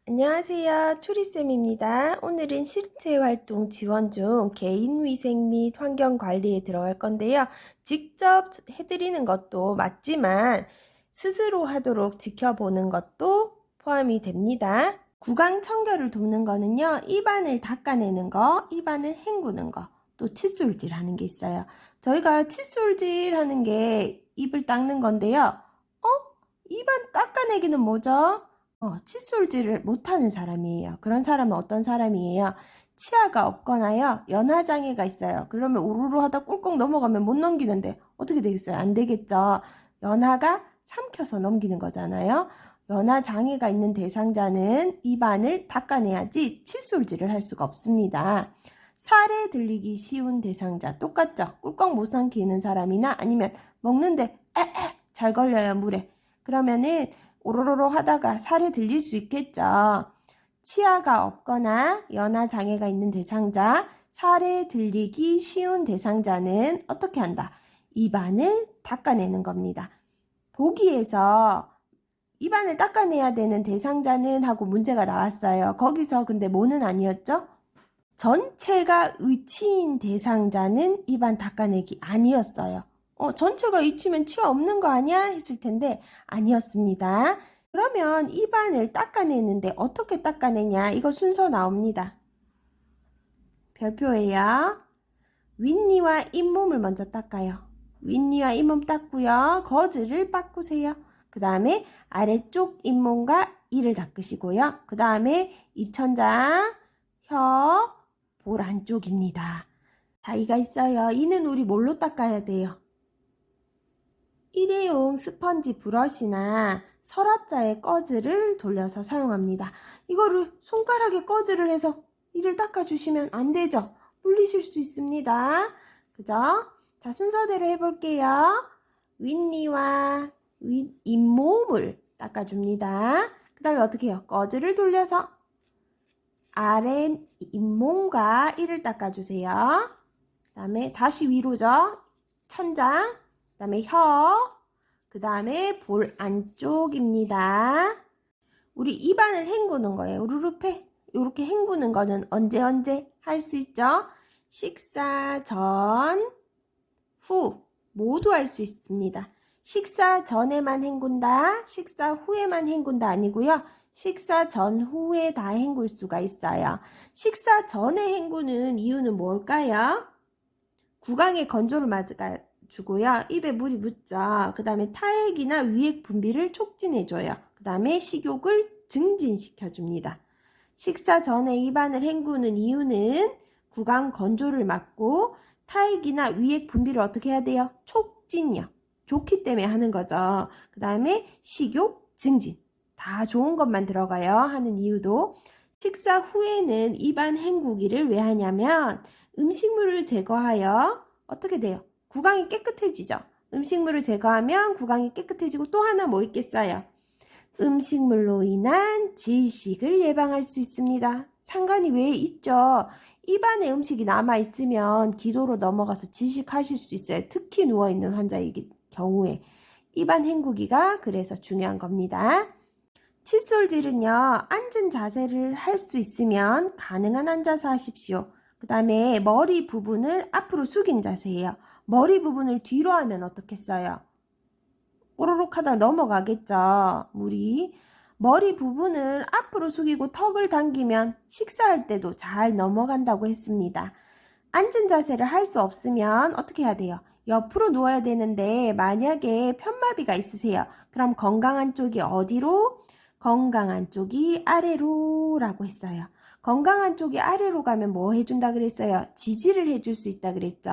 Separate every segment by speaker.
Speaker 1: 안녕하세요. 초리쌤입니다. 오늘은 실체활동 지원 중 개인위생 및 환경관리에 들어갈 건데요. 직접 해드리는 것도 맞지만 스스로 하도록 지켜보는 것도 포함이 됩니다. 구강 청결을 돕는 거는요. 입안을 닦아내는 거, 입안을 헹구는 거, 또 칫솔질 하는 게 있어요. 저희가 칫솔질 하는 게 입을 닦는 건데요. 입안 닦아내기는 뭐죠? 칫솔질을 못하는 사람이에요. 그런 사람은 어떤 사람이에요? 치아가 없거나요, 연화장애가 있어요. 그러면 우르르 하다 꿀꺽 넘어가면 못 넘기는데 어떻게 되겠어요? 안 되겠죠. 연화가 삼켜서 넘기는 거잖아요. 연화장애가 있는 대상자는 입안을 닦아내야지 칫솔질을 할 수가 없습니다. 살에 들리기 쉬운 대상자 똑같죠? 꿀꺽 못 삼키는 사람이나 아니면 먹는데 잘 걸려요, 물에. 그러면은 오로로로 하다가 살에 들릴 수 있겠죠. 치아가 없거나 연화 장애가 있는 대상자, 살에 들리기 쉬운 대상자는 어떻게 한다? 입안을 닦아내는 겁니다. 보기에서 입안을 닦아내야 되는 대상자는 하고 문제가 나왔어요. 거기서 근데 뭐는 아니었죠? 전체가 의치인 대상자는 입안 닦아내기 아니었어요. 전체가 의치면 치아 없는 거 아니야? 했을 텐데 아니었습니다. 그러면 입안을 닦아내는데 어떻게 닦아내냐? 이거 순서 나옵니다. 별표예요. 윗니와 잇몸을 먼저 닦아요. 윗니와 잇몸 닦고요. 거즈를 닦으세요. 그 다음에 아래쪽 잇몸과 이를 닦으시고요. 그 다음에 입천장, 혀, 볼 안쪽입니다. 자, 이가 있어요. 이는 우리 뭘로 닦아야 돼요? 일회용 스펀지 브러쉬나 서랍자의 꺼즈를 돌려서 사용합니다. 이거를 손가락에 꺼즈를 해서 이를 닦아주시면 안 되죠? 물리실 수 있습니다. 그죠? 자, 순서대로 해볼게요. 윗니와 잇몸을 닦아줍니다. 그 다음에 어떻게 해요? 꺼즈를 돌려서 아래 잇몸과 이를 닦아주세요. 그 다음에 다시 위로죠. 천장, 그 다음에 혀, 그 다음에 볼 안쪽입니다. 우리 입안을 헹구는 거예요. 우르르페. 이렇게 헹구는 거는 언제 할 수 있죠? 식사 전, 후 모두 할 수 있습니다. 식사 전에만 헹군다, 식사 후에만 hen군다 아니고요. 식사 전후에 다 헹굴 수가 있어요. 식사 전에 헹구는 이유는 뭘까요? 구강에 건조를 맞아주고요. 입에 물이 묻죠. 그 다음에 타액이나 위액 분비를 촉진해줘요. 그 다음에 식욕을 증진시켜줍니다. 식사 전에 입안을 헹구는 이유는 구강 건조를 막고 타액이나 위액 분비를 어떻게 해야 돼요? 촉진요. 좋기 때문에 하는 거죠. 그 다음에 식욕 증진. 다 좋은 것만 들어가요. 하는 이유도 식사 후에는 입안 헹구기를 왜 하냐면 음식물을 제거하여 어떻게 돼요? 구강이 깨끗해지죠. 음식물을 제거하면 구강이 깨끗해지고 또 하나 뭐 있겠어요? 음식물로 인한 질식을 예방할 수 있습니다. 상관이 왜 있죠? 입안에 음식이 남아있으면 기도로 넘어가서 질식하실 수 있어요. 특히 누워있는 환자의 경우에. 입안 헹구기가 그래서 중요한 겁니다. 칫솔질은요, 앉은 자세를 할 수 있으면 가능한 앉아서 하십시오. 그 다음에 머리 부분을 앞으로 숙인 자세예요. 머리 부분을 뒤로 하면 어떻겠어요? 꼬르륵 하다 넘어가겠죠. 물이. 머리 부분을 앞으로 숙이고 턱을 당기면 식사할 때도 잘 넘어간다고 했습니다. 앉은 자세를 할 수 없으면 어떻게 해야 돼요? 옆으로 누워야 되는데 만약에 편마비가 있으세요. 그럼 건강한 쪽이 어디로? 건강한 쪽이 아래로 라고 했어요. 건강한 쪽이 아래로 가면 뭐 해준다 그랬어요? 지지를 해줄 수 있다 그랬죠.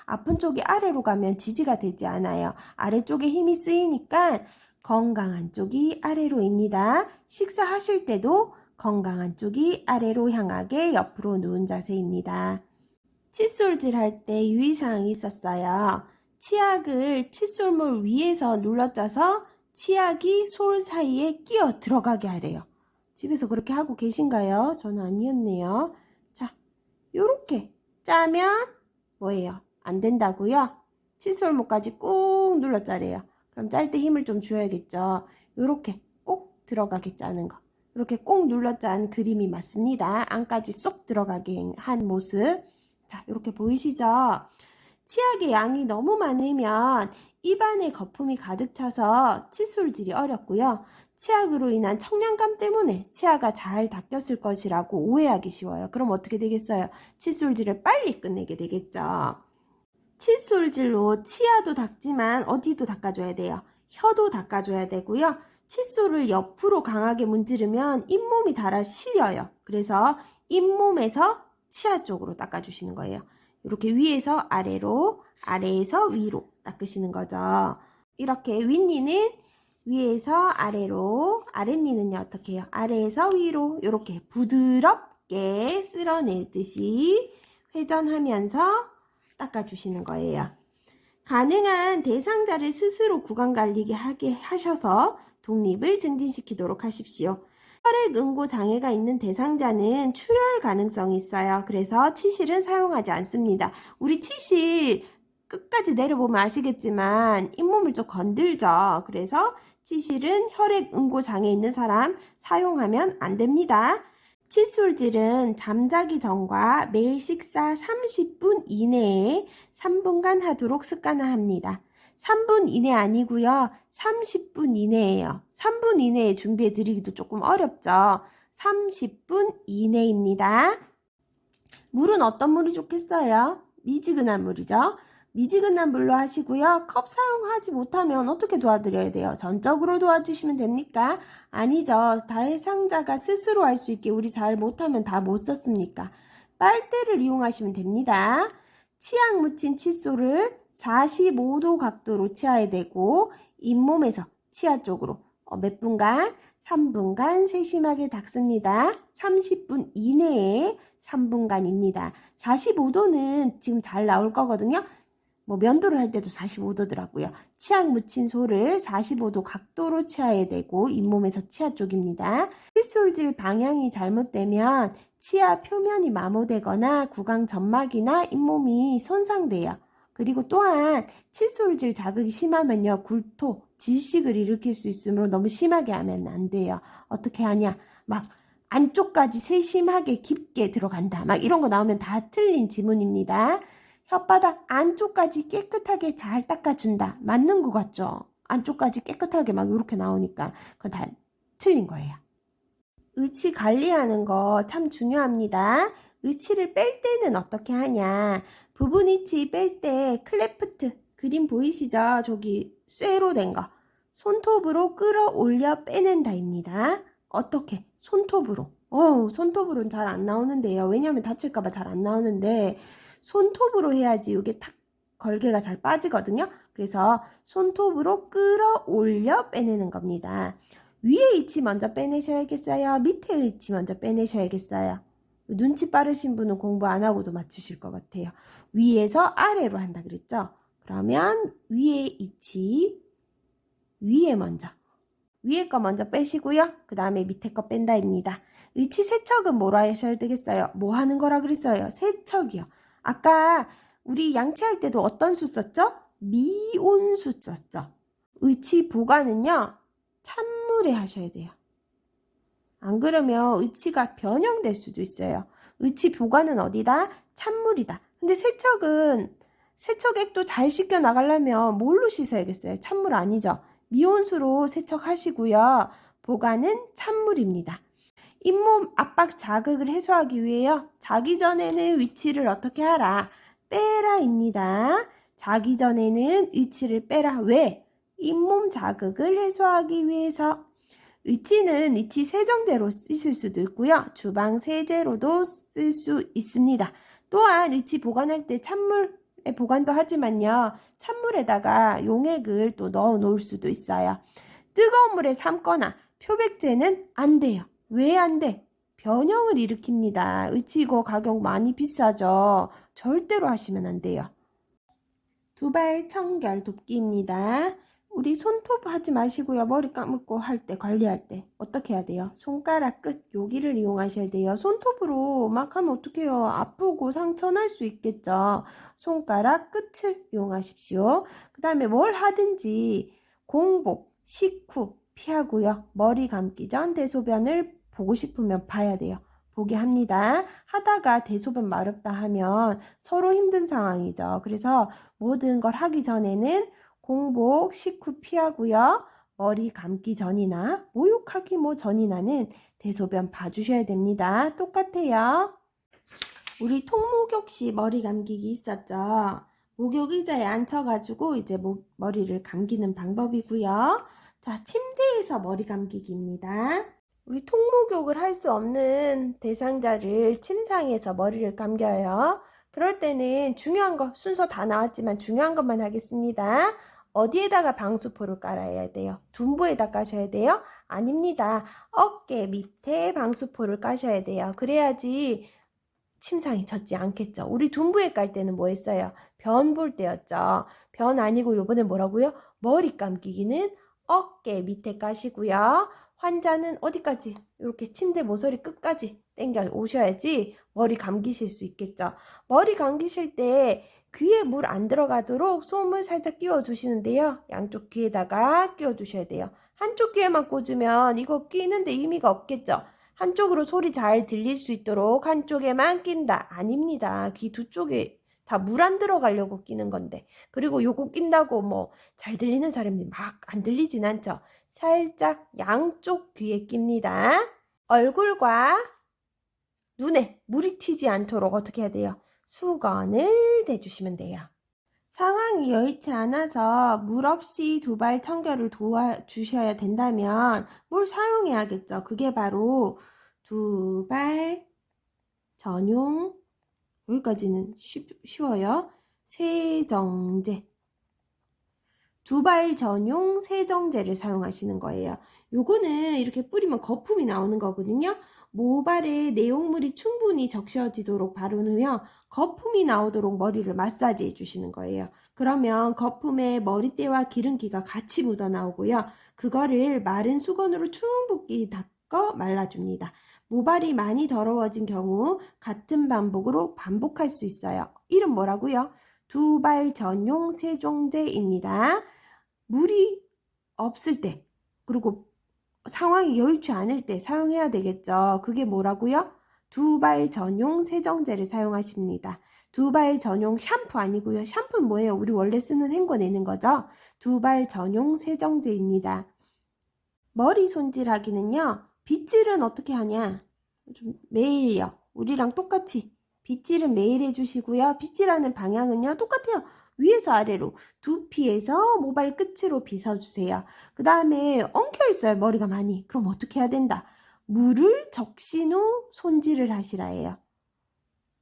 Speaker 1: 아픈 쪽이 아래로 가면 지지가 되지 않아요. 아래쪽에 힘이 쓰이니까 건강한 쪽이 아래로입니다. 식사하실 때도 건강한 쪽이 아래로 향하게 옆으로 누운 자세입니다. 칫솔질 할 때 유의사항이 있었어요. 치약을 칫솔물 위에서 눌러짜서 치약이 솔 사이에 끼어 들어가게 하래요. 집에서 그렇게 하고 계신가요? 저는 아니었네요. 자, 요렇게 짜면 뭐예요? 안 된다고요? 칫솔목까지 꾹 눌러 짜래요. 그럼 짤 때 힘을 좀 줘야겠죠. 요렇게 꼭 들어가게 짜는 거. 이렇게 꼭 눌러 짠 그림이 맞습니다. 안까지 쏙 들어가게 한 모습. 자, 이렇게 보이시죠? 치약의 양이 너무 많으면 입안에 거품이 가득 차서 칫솔질이 어렵고요. 치약으로 인한 청량감 때문에 치아가 잘 닦였을 것이라고 오해하기 쉬워요. 그럼 어떻게 되겠어요? 칫솔질을 빨리 끝내게 되겠죠. 칫솔질로 치아도 닦지만 어디도 닦아줘야 돼요. 혀도 닦아줘야 되고요. 칫솔을 옆으로 강하게 문지르면 잇몸이 닳아 시려요. 그래서 잇몸에서 치아 쪽으로 닦아주시는 거예요. 이렇게 위에서 아래로, 아래에서 위로 닦으시는 거죠. 이렇게 윗니는 위에서 아래로, 아랫니는요 어떻게 해요? 아래에서 위로 이렇게 부드럽게 쓸어내듯이 회전하면서 닦아주시는 거예요. 가능한 대상자를 스스로 구강 관리게 하게 하셔서 독립을 증진시키도록 하십시오. 혈액응고 장애가 있는 대상자는 출혈 가능성이 있어요. 그래서 치실은 사용하지 않습니다. 우리 치실 끝까지 내려보면 아시겠지만 잇몸을 좀 건들죠. 그래서 치실은 혈액응고 장애 있는 사람 사용하면 안 됩니다. 칫솔질은 잠자기 전과 매 식사 30분 이내에 3분간 하도록 습관화합니다. 3분 이내 아니고요. 30분 이내예요. 3분 이내에 준비해 드리기도 조금 어렵죠. 30분 이내입니다. 물은 어떤 물이 좋겠어요? 미지근한 물이죠. 미지근한 물로 하시고요. 컵 사용하지 못하면 어떻게 도와드려야 돼요? 전적으로 도와주시면 됩니까? 아니죠. 대상자가 스스로 할 수 있게 우리 잘 못하면 다 못 썼습니까? 빨대를 이용하시면 됩니다. 치약 묻힌 칫솔을 45도 각도로 치아에 대고 잇몸에서 치아 쪽으로 몇 분간? 3분간 세심하게 닦습니다. 30분 이내에 3분간입니다. 45도는 지금 잘 나올 거거든요. 뭐 면도를 할 때도 45도더라고요. 치약 묻힌 솔을 45도 각도로 치아에 대고 잇몸에서 치아 쪽입니다. 칫솔질 방향이 잘못되면 치아 표면이 마모되거나 구강 점막이나 잇몸이 손상돼요. 그리고 또한 칫솔질 자극이 심하면요, 굴토, 질식을 일으킬 수 있으므로 너무 심하게 하면 안 돼요. 어떻게 하냐? 막 안쪽까지 세심하게 깊게 들어간다. 막 이런 거 나오면 다 틀린 지문입니다. 혓바닥 안쪽까지 깨끗하게 잘 닦아준다. 맞는 것 같죠? 안쪽까지 깨끗하게 막 이렇게 나오니까 그건 다 틀린 거예요. 의치 관리하는 거 참 중요합니다. 의치를 뺄 때는 어떻게 하냐? 부분 의치 뺄 때 클래프트 그림 보이시죠? 저기 쇠로 된 거. 손톱으로 끌어올려 빼낸다입니다. 어떻게? 손톱으로. 손톱으로는 잘 안 나오는데요. 왜냐하면 다칠까봐 잘 안 나오는데 손톱으로 해야지 이게 탁 걸개가 잘 빠지거든요. 그래서 손톱으로 끌어올려 빼내는 겁니다. 위에 위치 먼저 빼내셔야겠어요? 밑에 위치 먼저 빼내셔야겠어요? 눈치 빠르신 분은 공부 안 하고도 맞추실 것 같아요. 위에서 아래로 한다 그랬죠? 그러면 위에 위치, 위에 먼저. 위에 거 먼저 빼시고요. 그 다음에 밑에 거 뺀다입니다. 위치 세척은 뭐라 하셔야 되겠어요? 뭐 하는 거라 그랬어요? 세척이요. 아까 우리 양치할 때도 어떤 수 썼죠? 미온수 썼죠. 의치 보관은요, 찬물에 하셔야 돼요. 안 그러면 의치가 변형될 수도 있어요. 의치 보관은 어디다? 찬물이다. 근데 세척액도 잘 씻겨 나가려면 뭘로 씻어야겠어요? 찬물 아니죠? 미온수로 세척하시고요. 보관은 찬물입니다. 잇몸 압박 자극을 해소하기 위해요. 자기 전에는 위치를 어떻게 하라? 빼라입니다. 자기 전에는 위치를 빼라. 왜? 잇몸 자극을 해소하기 위해서. 위치는 위치 세정제로 쓰실 수도 있고요. 주방 세제로도 쓸 수 있습니다. 또한 위치 보관할 때 찬물에 보관도 하지만요. 찬물에다가 용액을 또 넣어 놓을 수도 있어요. 뜨거운 물에 삶거나 표백제는 안 돼요. 왜 안 돼? 변형을 일으킵니다. 의치 이거 가격 많이 비싸죠. 절대로 하시면 안 돼요. 두발 청결 돕기입니다. 우리 손톱 하지 마시고요. 머리 감고 할 때, 관리할 때 어떻게 해야 돼요? 손가락 끝 여기를 이용하셔야 돼요. 손톱으로 막 하면 어떡해요? 아프고 상처 날 수 있겠죠. 손가락 끝을 이용하십시오. 그 다음에 뭘 하든지 공복, 식후 피하고요. 머리 감기 전 대소변을 보고 싶으면 봐야 돼요. 보게 합니다. 하다가 대소변 마렵다 하면 서로 힘든 상황이죠. 그래서 모든 걸 하기 전에는 공복, 식후 피하고요. 머리 감기 전이나 목욕하기 전이나는 대소변 봐주셔야 됩니다. 똑같아요. 우리 통목욕 시 머리 감기기 있었죠. 목욕 의자에 앉혀가지고 이제 머리를 감기는 방법이고요. 자, 침대에서 머리 감기기입니다. 우리 통목욕을 할 수 없는 대상자를 침상에서 머리를 감겨요. 그럴 때는 중요한 거, 순서 다 나왔지만 중요한 것만 하겠습니다. 어디에다가 방수포를 깔아야 돼요? 둔부에다 까셔야 돼요? 아닙니다. 어깨 밑에 방수포를 까셔야 돼요. 그래야지 침상이 젖지 않겠죠. 우리 둔부에 깔 때는 뭐 했어요? 변 볼 때였죠. 변 아니고 요번에 뭐라고요? 머리 감기기는 어깨 밑에 까시고요. 환자는 어디까지? 이렇게 침대 모서리 끝까지 당겨 오셔야지 머리 감기실 수 있겠죠. 머리 감기실 때 귀에 물 안 들어가도록 솜을 살짝 끼워 주시는데요. 양쪽 귀에다가 끼워 주셔야 돼요. 한쪽 귀에만 꽂으면 이거 끼는데 의미가 없겠죠. 한쪽으로 소리 잘 들릴 수 있도록 한쪽에만 낀다. 아닙니다. 귀 두 쪽에 다 물 안 들어가려고 끼는 건데. 그리고 요거 낀다고 잘 들리는 사람들이 막 안 들리진 않죠. 살짝 양쪽 귀에 낍니다. 얼굴과 눈에 물이 튀지 않도록 어떻게 해야 돼요? 수건을 대주시면 돼요. 상황이 여의치 않아서 물 없이 두발 청결을 도와주셔야 된다면 뭘 사용해야겠죠. 그게 바로 두발 전용, 여기까지는 쉬워요. 세정제. 두발 전용 세정제를 사용하시는 거예요. 요거는 이렇게 뿌리면 거품이 나오는 거거든요. 모발에 내용물이 충분히 적셔지도록 바른 후요. 거품이 나오도록 머리를 마사지 해주시는 거예요. 그러면 거품에 머리띠와 기름기가 같이 묻어 나오고요. 그거를 마른 수건으로 충분히 닦아 말라줍니다. 모발이 많이 더러워진 경우 같은 반복으로 반복할 수 있어요. 이름 뭐라고요? 두발 전용 세정제입니다. 물이 없을 때 그리고 상황이 여의치 않을 때 사용해야 되겠죠. 그게 뭐라고요? 두발 전용 세정제를 사용하십니다. 두발 전용 샴푸 아니고요. 샴푸는 뭐예요? 우리 원래 쓰는 헹궈내는 거죠. 두발 전용 세정제입니다. 머리 손질하기는요. 빗질은 어떻게 하냐? 좀 매일요. 우리랑 똑같이 빗질은 매일 해주시고요. 빗질하는 방향은요. 똑같아요. 위에서 아래로 두피에서 모발 끝으로 빗어주세요. 그 다음에 엉켜 있어요. 머리가 많이. 그럼 어떻게 해야 된다? 물을 적신 후 손질을 하시라 해요.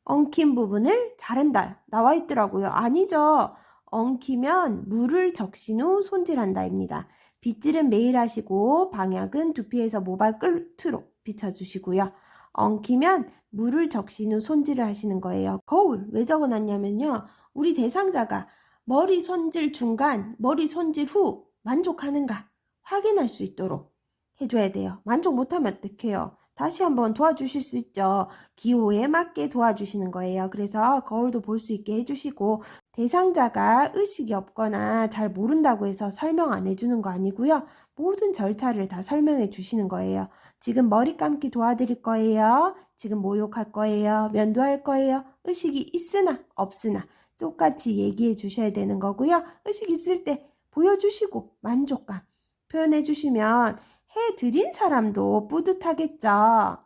Speaker 1: 엉킨 부분을 자른다. 나와 있더라고요. 아니죠. 엉키면 물을 적신 후 손질한다입니다. 빗질은 매일 하시고 방향은 두피에서 모발 끝으로 비춰주시고요. 엉키면 물을 적신 후 손질을 하시는 거예요. 거울 왜 적어놨냐면요. 우리 대상자가 머리 손질 중간, 머리 손질 후 만족하는가 확인할 수 있도록 해줘야 돼요. 만족 못하면 어떡해요? 다시 한번 도와주실 수 있죠. 기호에 맞게 도와주시는 거예요. 그래서 거울도 볼 수 있게 해주시고 대상자가 의식이 없거나 잘 모른다고 해서 설명 안 해주는 거 아니고요. 모든 절차를 다 설명해 주시는 거예요. 지금 머리 감기 도와드릴 거예요. 지금 목욕할 거예요. 면도할 거예요. 의식이 있으나 없으나 똑같이 얘기해 주셔야 되는 거고요. 의식 있을 때 보여주시고 만족감 표현해 주시면 해드린 사람도 뿌듯하겠죠.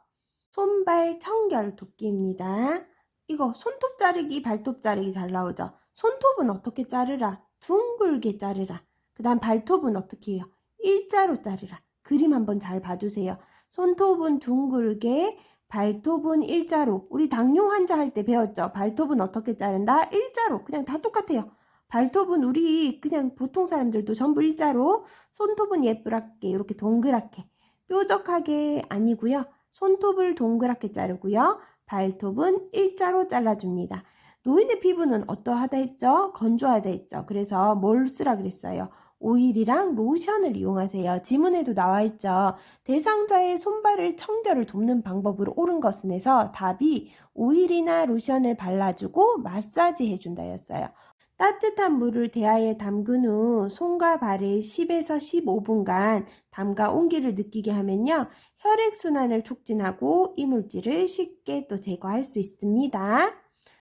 Speaker 1: 손발 청결 돕기입니다. 이거 손톱 자르기, 발톱 자르기 잘 나오죠. 손톱은 어떻게 자르라? 둥글게 자르라. 그 다음 발톱은 어떻게 해요? 일자로 자르라. 그림 한번 잘 봐주세요. 손톱은 둥글게, 발톱은 일자로. 우리 당뇨 환자 할 때 배웠죠? 발톱은 어떻게 자른다? 일자로. 그냥 다 똑같아요. 발톱은 우리 그냥 보통 사람들도 전부 일자로, 손톱은 예쁘게 이렇게 동그랗게, 뾰족하게 아니고요. 손톱을 동그랗게 자르고요. 발톱은 일자로 잘라줍니다. 노인의 피부는 어떠하다 했죠? 건조하다 했죠? 그래서 뭘 쓰라 그랬어요? 오일이랑 로션을 이용하세요. 지문에도 나와 있죠. 대상자의 손발을 청결을 돕는 방법으로 옳은 것은 해서 답이 오일이나 로션을 발라주고 마사지 해준다였어요. 따뜻한 물을 대야에 담근 후 손과 발을 10에서 15분간 담가 온기를 느끼게 하면요. 혈액순환을 촉진하고 이물질을 쉽게 또 제거할 수 있습니다.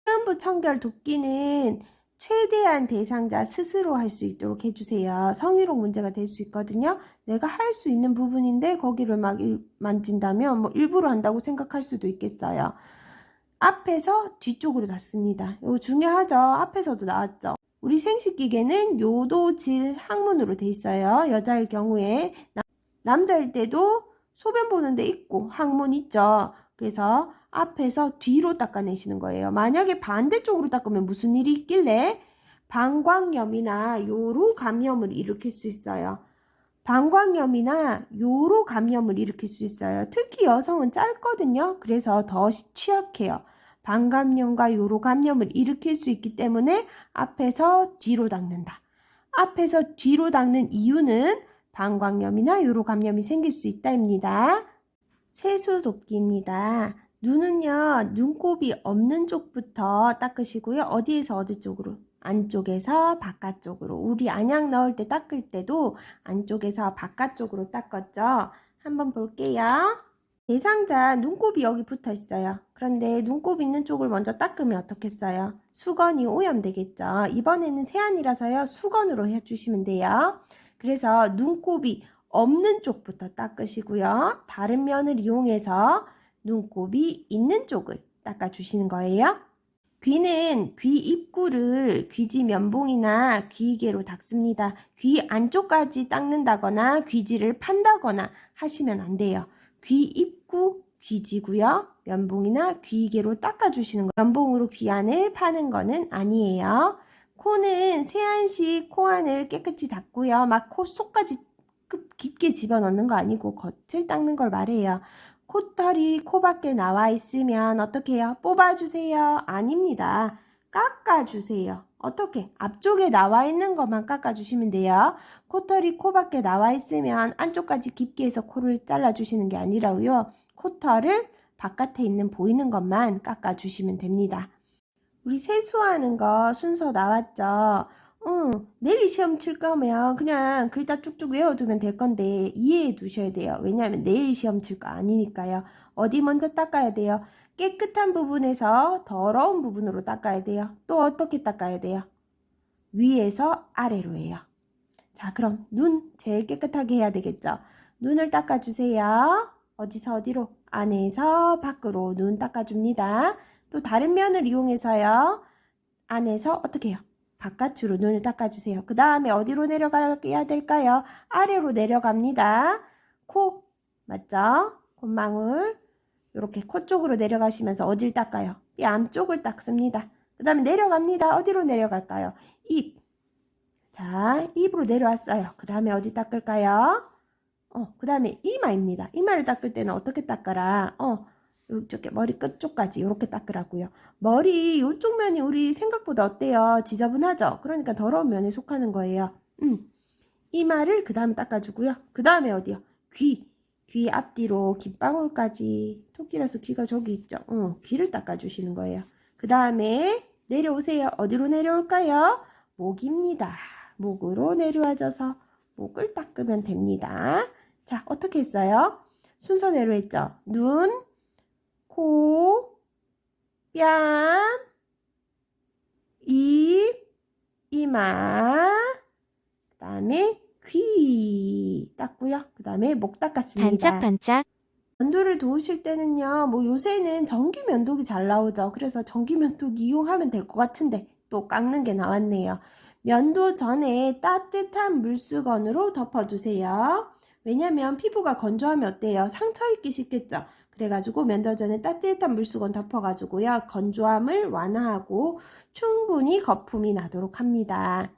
Speaker 1: 시음부 청결 돕기는 최대한 대상자 스스로 할 수 있도록 해주세요. 성희롱 문제가 될 수 있거든요. 내가 할 수 있는 부분인데 거기를 막 만진다면 뭐 일부러 한다고 생각할 수도 있겠어요. 앞에서 뒤쪽으로 닿습니다. 이거 중요하죠. 앞에서도 나왔죠. 우리 생식기계는 요도질 항문으로 돼 있어요. 여자일 경우에 남자일 때도 소변 보는데 있고 항문 있죠. 그래서 앞에서 뒤로 닦아내시는 거예요. 만약에 반대쪽으로 닦으면 무슨 일이 있길래 방광염이나 요로 감염을 일으킬 수 있어요. 방광염이나 요로 감염을 일으킬 수 있어요. 특히 여성은 짧거든요. 그래서 더 취약해요. 방광염과 요로 감염을 일으킬 수 있기 때문에 앞에서 뒤로 닦는다. 앞에서 뒤로 닦는 이유는 방광염이나 요로 감염이 생길 수 있다입니다. 세수 돕기입니다. 눈은요, 눈곱이 없는 쪽부터 닦으시고요. 어디에서 어디 쪽으로? 안쪽에서 바깥쪽으로. 우리 안약 넣을 때 닦을 때도 안쪽에서 바깥쪽으로 닦았죠. 한번 볼게요. 대상자 눈곱이 여기 붙어 있어요. 그런데 눈곱 있는 쪽을 먼저 닦으면 어떻겠어요? 수건이 오염되겠죠. 이번에는 세안이라서요. 수건으로 해주시면 돼요. 그래서 눈곱이 없는 쪽부터 닦으시고요. 다른 면을 이용해서 눈곱이 있는 쪽을 닦아주시는 거예요. 귀는 귀 입구를 귀지 면봉이나 귀이개로 닦습니다. 귀 안쪽까지 닦는다거나 귀지를 판다거나 하시면 안 돼요. 귀 입구 귀지고요. 면봉이나 귀이개로 닦아주시는 거예요. 면봉으로 귀 안을 파는 거는 아니에요. 코는 세안 시 코 안을 깨끗이 닦고요. 막 코 속까지 깊게 집어넣는 거 아니고 겉을 닦는 걸 말해요. 콧털이 코 밖에 나와 있으면 어떻게 해요? 뽑아주세요? 아닙니다. 깎아주세요. 어떻게? 앞쪽에 나와 있는 것만 깎아주시면 돼요. 콧털이 코 밖에 나와 있으면 안쪽까지 깊게 해서 코를 잘라주시는 게 아니라고요. 콧털을 바깥에 있는 보이는 것만 깎아주시면 됩니다. 우리 세수하는 거 순서 나왔죠? 내일 시험 칠 거면 그냥 글자 쭉쭉 외워두면 될 건데 이해해 두셔야 돼요. 왜냐하면 내일 시험 칠 거 아니니까요. 어디 먼저 닦아야 돼요? 깨끗한 부분에서 더러운 부분으로 닦아야 돼요. 또 어떻게 닦아야 돼요? 위에서 아래로 해요. 자, 그럼 눈 제일 깨끗하게 해야 되겠죠? 눈을 닦아주세요. 어디서 어디로? 안에서 밖으로 눈 닦아줍니다. 또 다른 면을 이용해서요. 안에서 어떻게 해요? 바깥으로 눈을 닦아주세요. 그 다음에 어디로 내려가야 될까요? 아래로 내려갑니다. 코, 맞죠? 콧망울. 이렇게 코 쪽으로 내려가시면서 어딜 닦아요? 이 안쪽을 닦습니다. 그 다음에 내려갑니다. 어디로 내려갈까요? 입. 자, 입으로 내려왔어요. 그 다음에 어디 닦을까요? 그 다음에 이마입니다. 이마를 닦을 때는 어떻게 닦아라? 이쪽에 머리 끝쪽까지 이렇게 닦으라고요. 머리 이쪽 면이 우리 생각보다 어때요? 지저분하죠? 그러니까 더러운 면에 속하는 거예요. 이마를 그 다음에 닦아주고요. 그 다음에 어디요? 귀 앞뒤로 귓방울까지. 토끼라서 귀가 저기 있죠? 귀를 닦아주시는 거예요. 그 다음에 내려오세요. 어디로 내려올까요? 목입니다. 목으로 내려와줘서 목을 닦으면 됩니다. 자, 어떻게 했어요? 순서대로 했죠? 눈, 코, 뺨, 입, 이마, 그 다음에 귀 닦고요. 그 다음에 목 닦았습니다.
Speaker 2: 반짝반짝.
Speaker 1: 면도를 도우실 때는요, 뭐 요새는 전기 면도기 잘 나오죠. 그래서 전기 면도기 이용하면 될 것 같은데 또 깎는 게 나왔네요. 면도 전에 따뜻한 물수건으로 덮어주세요. 왜냐면 피부가 건조하면 어때요? 상처 입기 쉽겠죠. 그래가지고 면도 전에 따뜻한 물수건 덮어가지고요. 건조함을 완화하고 충분히 거품이 나도록 합니다.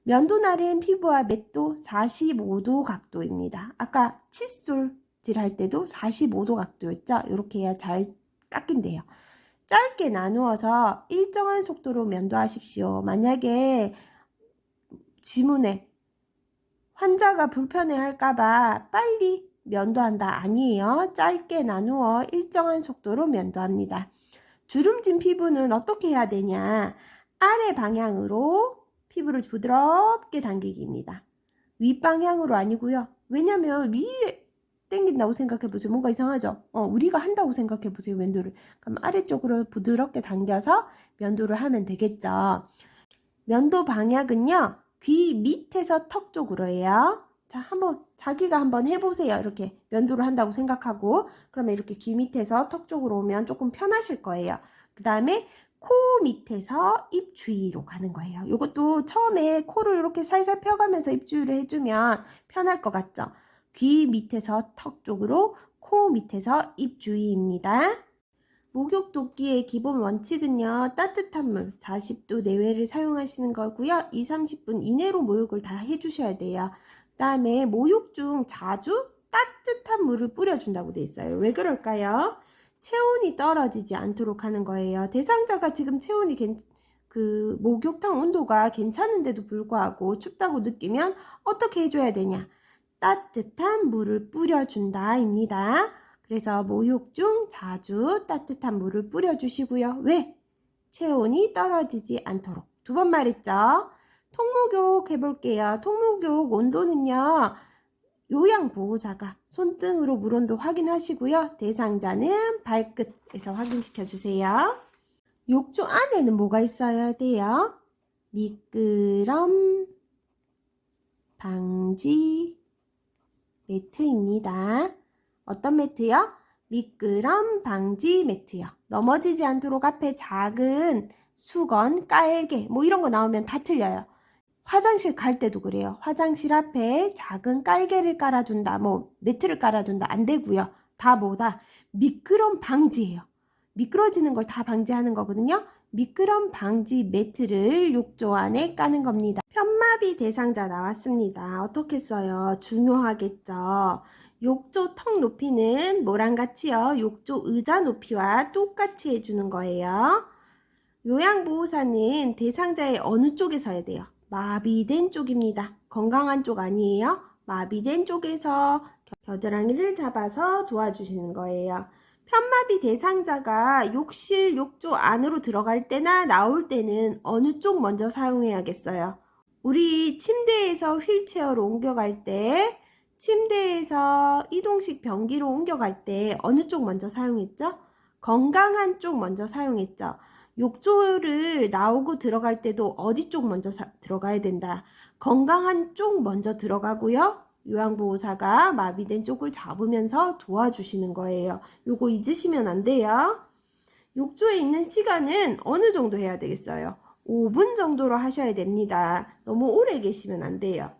Speaker 1: 면도날은 피부와 맥도 45도 각도입니다. 아까 칫솔질 할 때도 45도 각도였죠? 이렇게 해야 잘 깎인대요. 짧게 나누어서 일정한 속도로 면도하십시오. 만약에 지문에 환자가 불편해할까봐 빨리 면도한다 아니에요. 짧게 나누어 일정한 속도로 면도합니다. 주름진 피부는 어떻게 해야 되냐? 아래 방향으로 피부를 부드럽게 당기기입니다. 윗방향으로 아니고요. 왜냐면 위에 당긴다고 생각해 보세요. 뭔가 이상하죠? 우리가 한다고 생각해 보세요. 면도를. 그럼 아래쪽으로 부드럽게 당겨서 면도를 하면 되겠죠. 면도 방향은요. 귀 밑에서 턱 쪽으로 해요. 자, 자기가 한번 해보세요. 이렇게 면도를 한다고 생각하고, 그러면 이렇게 귀 밑에서 턱 쪽으로 오면 조금 편하실 거예요. 그 다음에 코 밑에서 입 주위로 가는 거예요. 이것도 처음에 코를 이렇게 살살 펴가면서 입 주위로 해주면 편할 것 같죠? 귀 밑에서 턱 쪽으로, 코 밑에서 입 주위입니다. 목욕 도끼의 기본 원칙은요. 따뜻한 물 40도 내외를 사용하시는 거고요. 2, 30분 이내로 목욕을 다 해주셔야 돼요. 그 다음에 목욕 중 자주 따뜻한 물을 뿌려준다고 돼 있어요. 왜 그럴까요? 체온이 떨어지지 않도록 하는 거예요. 대상자가 지금 목욕탕 온도가 괜찮은데도 불구하고 춥다고 느끼면 어떻게 해줘야 되냐? 따뜻한 물을 뿌려준다입니다. 그래서 목욕 중 자주 따뜻한 물을 뿌려주시고요. 왜? 체온이 떨어지지 않도록. 2번 말했죠. 통목욕 해볼게요. 통목욕 온도는요. 요양보호사가 손등으로 물온도 확인하시고요. 대상자는 발끝에서 확인시켜주세요. 욕조 안에는 뭐가 있어야 돼요? 미끄럼 방지 매트입니다. 어떤 매트요? 미끄럼 방지 매트요. 넘어지지 않도록 앞에 작은 수건, 깔개 뭐 이런 거 나오면 다 틀려요. 화장실 갈 때도 그래요. 화장실 앞에 작은 깔개를 깔아준다, 뭐 매트를 깔아준다 안 되고요. 다 뭐다? 미끄럼 방지예요. 미끄러지는 걸 다 방지하는 거거든요. 미끄럼 방지 매트를 욕조 안에 까는 겁니다. 편마비 대상자 나왔습니다. 어떻게 써요? 중요하겠죠. 욕조 턱 높이는 뭐랑 같이요? 욕조 의자 높이와 똑같이 해주는 거예요. 요양보호사는 대상자의 어느 쪽에 서야 돼요? 마비된 쪽입니다. 건강한 쪽 아니에요? 마비된 쪽에서 겨드랑이를 잡아서 도와주시는 거예요. 편마비 대상자가 욕실, 욕조 안으로 들어갈 때나 나올 때는 어느 쪽 먼저 사용해야겠어요? 우리 침대에서 휠체어로 옮겨갈 때, 침대에서 이동식 변기로 옮겨갈 때 어느 쪽 먼저 사용했죠? 건강한 쪽 먼저 사용했죠. 욕조를 나오고 들어갈 때도 어디 쪽 먼저 들어가야 된다. 건강한 쪽 먼저 들어가고요. 요양보호사가 마비된 쪽을 잡으면서 도와주시는 거예요. 요거 잊으시면 안 돼요. 욕조에 있는 시간은 어느 정도 해야 되겠어요? 5분 정도로 하셔야 됩니다. 너무 오래 계시면 안 돼요.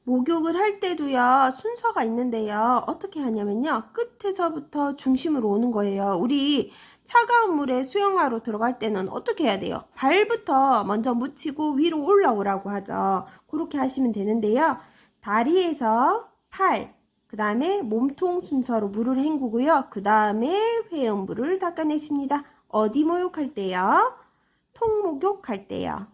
Speaker 1: 목욕을 할 때도요, 순서가 있는데요. 어떻게 하냐면요. 끝에서부터 중심으로 오는 거예요. 우리 차가운 물에 수영하러 들어갈 때는 어떻게 해야 돼요? 발부터 먼저 묻히고 위로 올라오라고 하죠. 그렇게 하시면 되는데요. 다리에서 팔, 그 다음에 몸통 순서로 물을 헹구고요. 그 다음에 회음부를 닦아내십니다. 어디 목욕할 때요? 통목욕할 때요.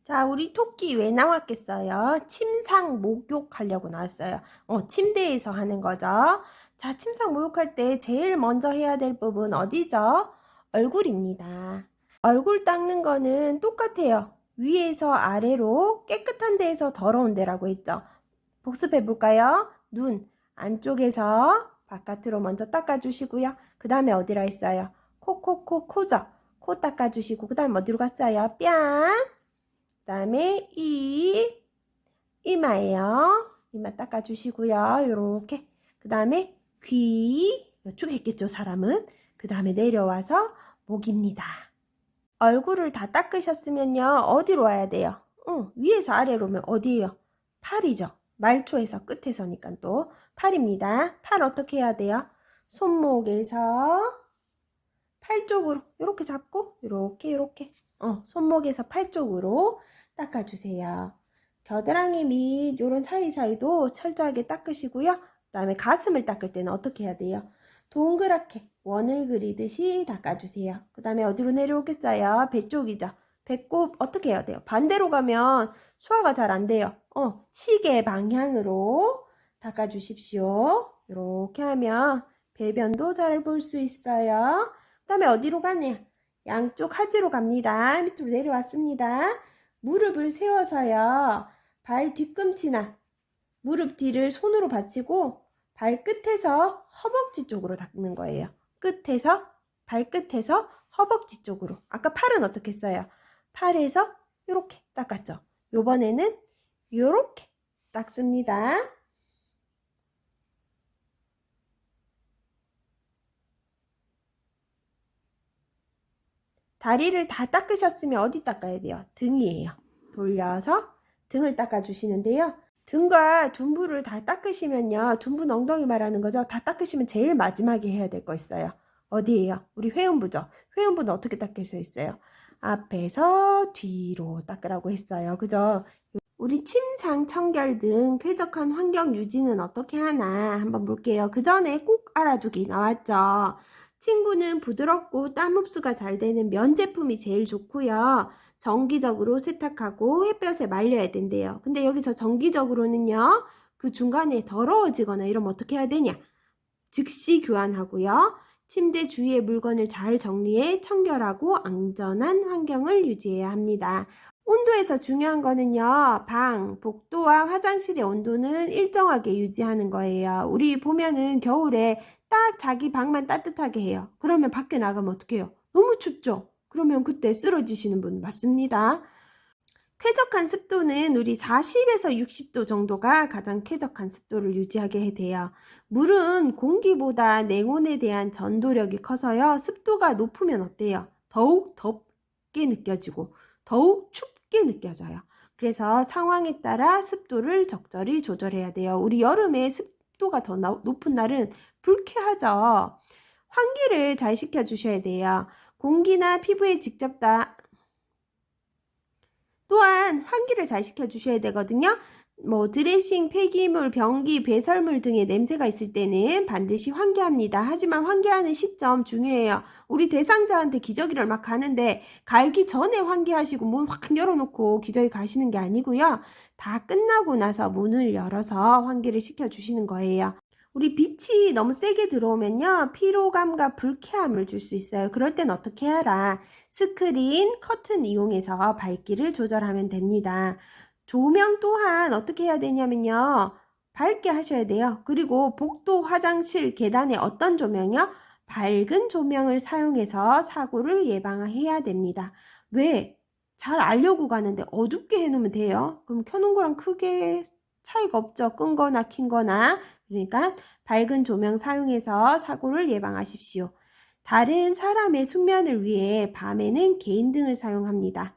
Speaker 1: 자, 우리 토끼 왜 나왔겠어요? 침상 목욕하려고 나왔어요. 침대에서 하는 거죠. 자, 침상 목욕할 때 제일 먼저 해야 될 부분 어디죠? 얼굴입니다. 얼굴 닦는 거는 똑같아요. 위에서 아래로 깨끗한 데에서 더러운 데라고 했죠. 복습해 볼까요? 눈 안쪽에서 바깥으로 먼저 닦아주시고요. 그 다음에 어디라 했어요? 코죠. 코 닦아주시고 그 다음 어디로 갔어요? 뺨. 그 다음에 이마예요. 이마 닦아주시고요. 요렇게. 그 다음에 귀, 이쪽에 있겠죠, 사람은. 그 다음에 내려와서 목입니다. 얼굴을 다 닦으셨으면요. 어디로 와야 돼요? 위에서 아래로 오면 어디예요? 팔이죠. 말초에서 끝에서니까 또 팔입니다. 팔 어떻게 해야 돼요? 손목에서 팔 쪽으로 이렇게 잡고 이렇게 손목에서 팔 쪽으로 닦아주세요. 겨드랑이 및 요런 사이사이도 철저하게 닦으시고요. 그 다음에 가슴을 닦을 때는 어떻게 해야 돼요? 동그랗게 원을 그리듯이 닦아주세요. 그 다음에 어디로 내려오겠어요? 배 쪽이죠. 배꼽 어떻게 해야 돼요? 반대로 가면 소화가 잘 안 돼요. 시계 방향으로 닦아주십시오. 이렇게 하면 배변도 잘 볼 수 있어요. 그 다음에 어디로 가냐? 양쪽 하지로 갑니다. 밑으로 내려왔습니다. 무릎을 세워서요. 발 뒤꿈치나 무릎 뒤를 손으로 받치고 발끝에서 허벅지 쪽으로 닦는 거예요. 끝에서 발끝에서 허벅지 쪽으로. 아까 팔은 어떻게 했어요? 팔에서 이렇게 닦았죠. 요번에는 이렇게 닦습니다. 다리를 다 닦으셨으면 어디 닦아야 돼요? 등이에요. 돌려서 등을 닦아주시는데요. 등과 둔부를 다 닦으시면요. 둔부 엉덩이 말하는 거죠. 다 닦으시면 제일 마지막에 해야 될 거 있어요. 어디예요? 우리 회음부죠. 회음부는 어떻게 닦을 수 있어요? 앞에서 뒤로 닦으라고 했어요. 그죠? 우리 침상, 청결 등 쾌적한 환경 유지는 어떻게 하나 한번 볼게요. 그 전에 꼭 알아두기 나왔죠. 친구는 부드럽고 땀 흡수가 잘 되는 면 제품이 제일 좋고요. 정기적으로 세탁하고 햇볕에 말려야 된대요. 근데 여기서 정기적으로는요. 그 중간에 더러워지거나 이러면 어떻게 해야 되냐? 즉시 교환하고요. 침대 주위의 물건을 잘 정리해 청결하고 안전한 환경을 유지해야 합니다. 온도에서 중요한 거는요. 방, 복도와 화장실의 온도는 일정하게 유지하는 거예요. 우리 보면은 겨울에 딱 자기 방만 따뜻하게 해요. 그러면 밖에 나가면 어떡해요? 너무 춥죠? 그러면 그때 쓰러지시는 분 맞습니다. 쾌적한 습도는 우리 40에서 60도 정도가 가장 쾌적한 습도를 유지하게 돼요. 물은 공기보다 냉온에 대한 전도력이 커서요. 습도가 높으면 어때요? 더욱 덥게 느껴지고 더욱 춥게 느껴져요. 그래서 상황에 따라 습도를 적절히 조절해야 돼요. 우리 여름에 습도가 더 높은 날은 불쾌하죠. 환기를 잘 시켜주셔야 돼요. 공기나 피부에 직접 또한 환기를 잘 시켜주셔야 되거든요. 드레싱, 폐기물, 변기, 배설물 등의 냄새가 있을 때는 반드시 환기합니다. 하지만 환기하는 시점 중요해요. 우리 대상자한테 기저귀를 막 가는데 갈기 전에 환기하시고 문 확 열어놓고 기저귀 가시는 게 아니고요. 다 끝나고 나서 문을 열어서 환기를 시켜주시는 거예요. 우리 빛이 너무 세게 들어오면요. 피로감과 불쾌함을 줄 수 있어요. 그럴 땐 어떻게 하라? 스크린, 커튼 이용해서 밝기를 조절하면 됩니다. 조명 또한 어떻게 해야 되냐면요. 밝게 하셔야 돼요. 그리고 복도, 화장실, 계단에 어떤 조명이요? 밝은 조명을 사용해서 사고를 예방해야 됩니다. 왜? 잘 알려고 가는데 어둡게 해놓으면 돼요. 그럼 켜놓은 거랑 크게 차이가 없죠. 끈거나 킨거나. 그러니까 밝은 조명 사용해서 사고를 예방하십시오. 다른 사람의 숙면을 위해 밤에는 개인등을 사용합니다.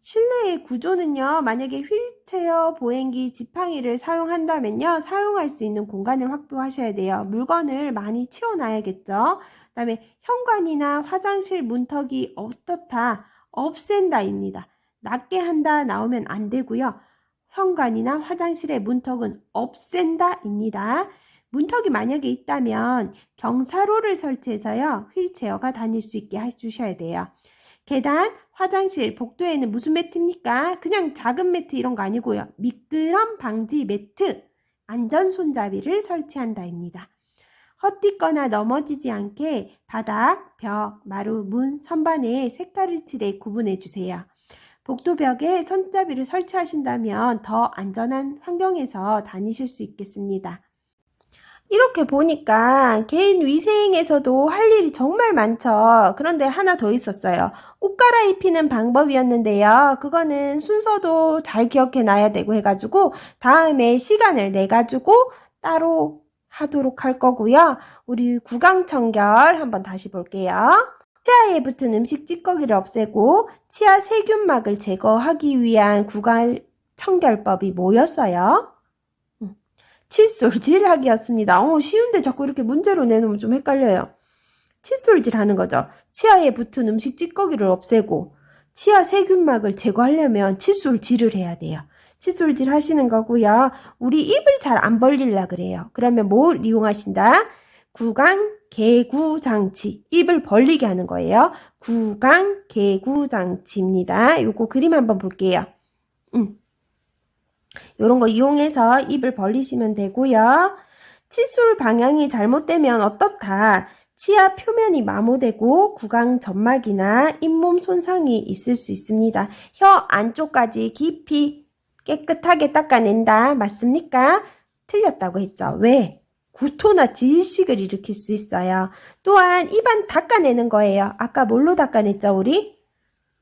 Speaker 1: 실내의 구조는요. 만약에 휠체어, 보행기, 지팡이를 사용한다면요. 사용할 수 있는 공간을 확보하셔야 돼요. 물건을 많이 치워놔야겠죠. 그 다음에 현관이나 화장실 문턱이 어떻다, 없앤다입니다. 낮게 한다 나오면 안 되고요. 현관이나 화장실의 문턱은 없앤다입니다. 문턱이 만약에 있다면 경사로를 설치해서요. 휠체어가 다닐 수 있게 해주셔야 돼요. 계단, 화장실, 복도에는 무슨 매트입니까? 그냥 작은 매트 이런 거 아니고요. 미끄럼 방지 매트, 안전 손잡이를 설치한다입니다. 헛디거나 넘어지지 않게 바닥, 벽, 마루, 문, 선반에 색깔을 칠해 구분해 주세요. 복도벽에 손잡이를 설치하신다면 더 안전한 환경에서 다니실 수 있겠습니다. 이렇게 보니까 개인 위생에서도 할 일이 정말 많죠. 그런데 하나 더 있었어요. 옷 갈아입히는 방법이었는데요. 그거는 순서도 잘 기억해 놔야 되고 해가지고 다음에 시간을 내가지고 따로 하도록 할 거고요. 우리 구강청결 한번 다시 볼게요. 치아에 붙은 음식 찌꺼기를 없애고 치아 세균막을 제거하기 위한 구강 청결법이 뭐였어요? 칫솔질하기였습니다. 쉬운데 자꾸 이렇게 문제로 내놓으면 좀 헷갈려요. 칫솔질 하는 거죠. 치아에 붙은 음식 찌꺼기를 없애고 치아 세균막을 제거하려면 칫솔질을 해야 돼요. 칫솔질 하시는 거고요. 우리 입을 잘 안 벌리려 그래요. 그러면 뭘 이용하신다? 구강 개구 장치, 입을 벌리게 하는 거예요. 구강 개구 장치입니다. 요거 그림 한번 볼게요. 요런 거 이용해서 입을 벌리시면 되고요. 칫솔 방향이 잘못되면 어떻다? 치아 표면이 마모되고 구강 점막이나 잇몸 손상이 있을 수 있습니다. 혀 안쪽까지 깊이 깨끗하게 닦아낸다. 맞습니까? 틀렸다고 했죠. 왜? 구토나 질식을 일으킬 수 있어요. 또한 입안 닦아내는 거예요. 아까 뭘로 닦아냈죠, 우리?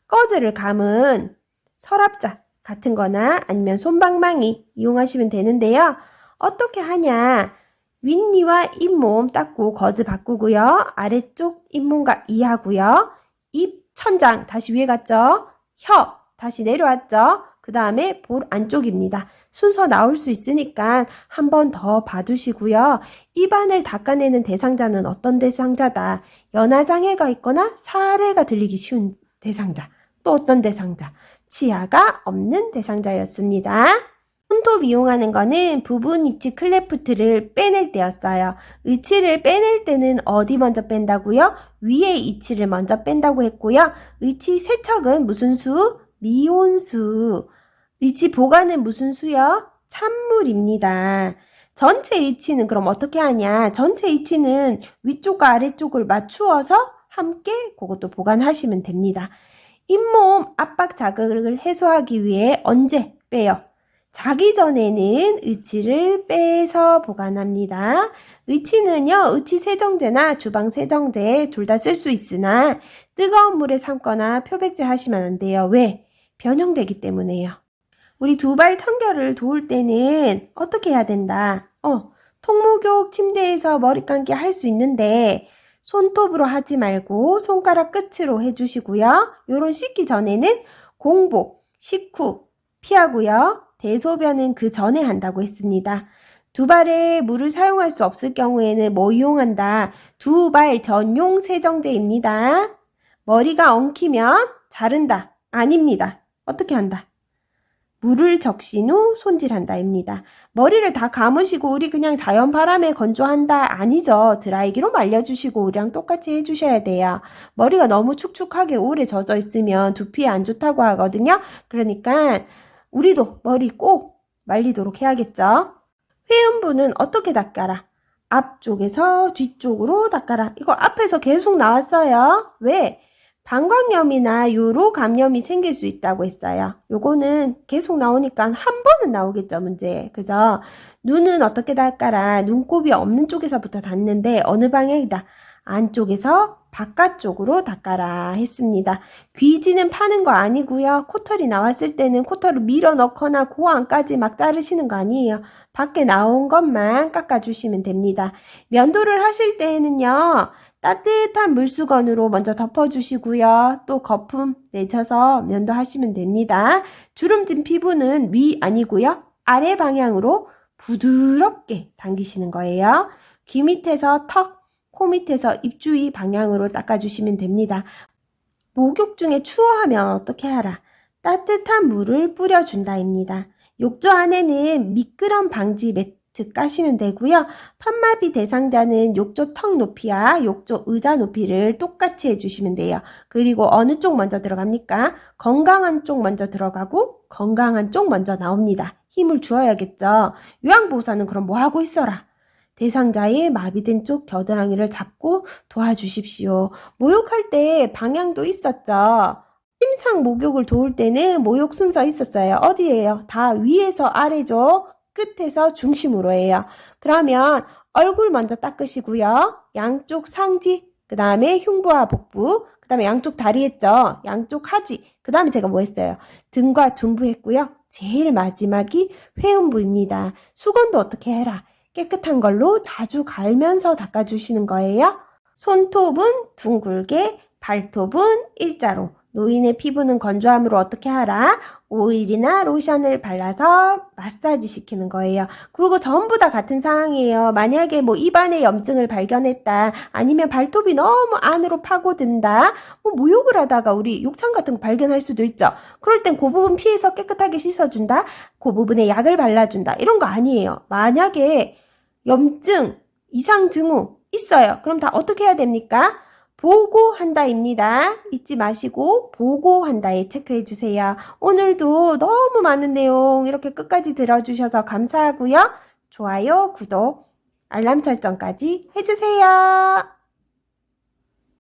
Speaker 1: 꺼즈를 감은 서랍자 같은 거나 아니면 솜방망이 이용하시면 되는데요. 어떻게 하냐? 윗니와 잇몸 닦고 거즈 바꾸고요. 아래쪽 잇몸과 이하고요. 입 천장 다시 위에 갔죠. 혀 다시 내려왔죠. 그 다음에 볼 안쪽입니다. 순서 나올 수 있으니까 한 번 더 봐두시고요. 입안을 닦아내는 대상자는 어떤 대상자다? 연화장애가 있거나 사례가 들리기 쉬운 대상자. 또 어떤 대상자? 치아가 없는 대상자였습니다. 손톱 이용하는 거는 부분 이치 클레프트를 빼낼 때였어요. 의치를 빼낼 때는 어디 먼저 뺀다고요? 위에 이치를 먼저 뺀다고 했고요. 의치 세척은 무슨 수? 미온수. 의치 보관은 무슨 수요? 찬물입니다. 전체 의치는 그럼 어떻게 하냐? 전체 의치는 위쪽과 아래쪽을 맞추어서 함께 그것도 보관하시면 됩니다. 잇몸 압박 자극을 해소하기 위해 언제 빼요? 자기 전에는 의치를 빼서 보관합니다. 의치는요, 의치 세정제나 주방 세정제 둘 다 쓸 수 있으나 뜨거운 물에 삶거나 표백제 하시면 안 돼요. 왜? 변형되기 때문에요. 우리 두발 청결을 도울 때는 어떻게 해야 된다? 통목욕 침대에서 머리 감기 할 수 있는데 손톱으로 하지 말고 손가락 끝으로 해주시고요. 요런 씻기 전에는 공복, 식후 피하고요. 대소변은 그 전에 한다고 했습니다. 두발에 물을 사용할 수 없을 경우에는 뭐 이용한다? 두발 전용 세정제입니다. 머리가 엉키면 자른다. 아닙니다. 어떻게 한다? 물을 적신 후 손질한다입니다. 머리를 다 감으시고 우리 그냥 자연 바람에 건조한다? 아니죠. 드라이기로 말려주시고 우리랑 똑같이 해주셔야 돼요. 머리가 너무 축축하게 오래 젖어 있으면 두피에 안 좋다고 하거든요. 그러니까 우리도 머리 꼭 말리도록 해야겠죠. 회음부는 어떻게 닦아라? 앞쪽에서 뒤쪽으로 닦아라. 이거 앞에서 계속 나왔어요. 왜? 방광염이나 요로 감염이 생길 수 있다고 했어요. 요거는 계속 나오니까 한 번은 나오겠죠, 문제. 그죠? 눈은 어떻게 닦아라? 눈곱이 없는 쪽에서부터 닦는데 어느 방향이다? 안쪽에서 바깥쪽으로 닦아라 했습니다. 귀지는 파는 거 아니고요. 코털이 나왔을 때는 코털을 밀어 넣거나 그 안까지 막 자르시는 거 아니에요. 밖에 나온 것만 깎아주시면 됩니다. 면도를 하실 때에는요. 따뜻한 물수건으로 먼저 덮어주시고요. 또 거품 내셔서 면도하시면 됩니다. 주름진 피부는 위 아니고요. 아래 방향으로 부드럽게 당기시는 거예요. 귀 밑에서 턱, 코 밑에서 입 주위 방향으로 닦아주시면 됩니다. 목욕 중에 추워하면 어떻게 하라? 따뜻한 물을 뿌려준다입니다. 욕조 안에는 미끄럼 방지 매트 까시면 되고요. 판마비 대상자는 욕조 턱 높이와 욕조 의자 높이를 똑같이 해주시면 돼요. 그리고 어느 쪽 먼저 들어갑니까? 건강한 쪽 먼저 들어가고 건강한 쪽 먼저 나옵니다. 힘을 주어야겠죠. 요양보호사는 그럼 뭐 하고 있어라? 대상자의 마비된 쪽 겨드랑이를 잡고 도와주십시오. 목욕할 때 방향도 있었죠. 침상 목욕을 도울 때는 목욕 순서 있었어요. 어디예요? 다 위에서 아래죠. 끝에서 중심으로 해요. 그러면 얼굴 먼저 닦으시고요. 양쪽 상지, 그 다음에 흉부와 복부, 그 다음에 양쪽 다리 했죠. 양쪽 하지, 그 다음에 제가 뭐 했어요? 등과 둔부 했고요. 제일 마지막이 회음부입니다. 수건도 어떻게 해라? 깨끗한 걸로 자주 갈면서 닦아주시는 거예요. 손톱은 둥글게, 발톱은 일자로. 노인의 피부는 건조함으로 어떻게 하라? 오일이나 로션을 발라서 마사지 시키는 거예요. 그리고 전부 다 같은 상황이에요. 만약에 뭐 입안에 염증을 발견했다. 아니면 발톱이 너무 안으로 파고든다. 모욕을 하다가 우리 욕창 같은 거 발견할 수도 있죠. 그럴 땐 그 부분 피해서 깨끗하게 씻어준다. 그 부분에 약을 발라준다. 이런 거 아니에요. 만약에 염증, 이상 징후 있어요. 그럼 다 어떻게 해야 됩니까? 보고한다입니다. 잊지 마시고 보고한다에 체크해 주세요. 오늘도 너무 많은 내용 이렇게 끝까지 들어주셔서 감사하고요. 좋아요, 구독, 알람 설정까지 해주세요.